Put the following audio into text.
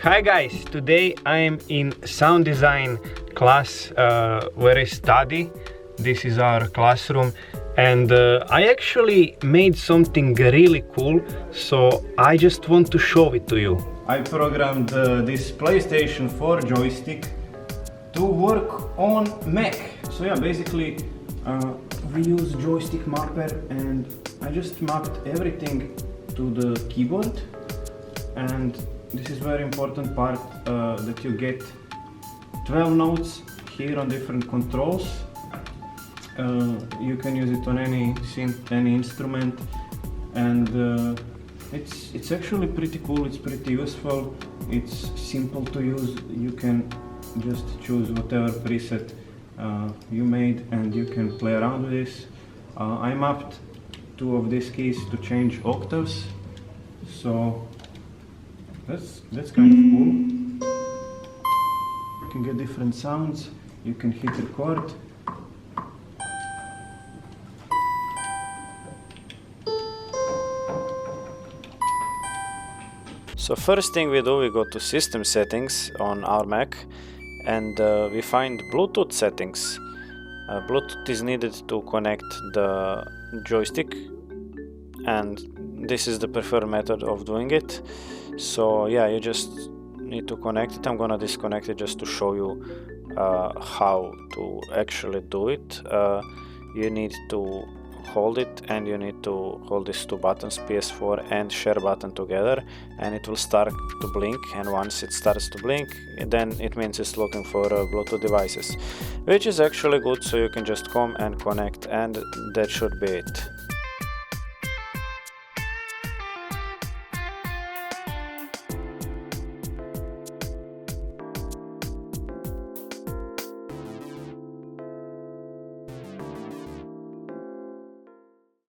Hi guys, today I am in sound design class where I study. This is our classroom, and I actually made something really cool, so I just want to show it to you. I programmed this PlayStation 4 joystick to work on Mac. So yeah, basically we use Joystick Mapper, and I just mapped everything to the keyboard. And this is very important part, that you get 12 notes here on different controls. You can use it on any synth, any instrument, and it's actually pretty cool. It's pretty useful. It's simple to use. You can just choose whatever preset you made, and you can play around with this. I mapped two of these keys to change octaves, so that's kind of cool. You can get different sounds. You can hit record. So first thing we do, we go to system settings on our Mac, and we find Bluetooth settings. Bluetooth is needed to connect the joystick, and this is the preferred method of doing it. So yeah, you just need to connect it. I'm gonna disconnect it just to show you how to actually do it. You need to hold it, and you need to hold these two buttons, Ps4 and share button together, and it will start to blink. And once it starts to blink, then it means it's looking for Bluetooth devices, which is actually good. So you can just come and connect, and that should be it.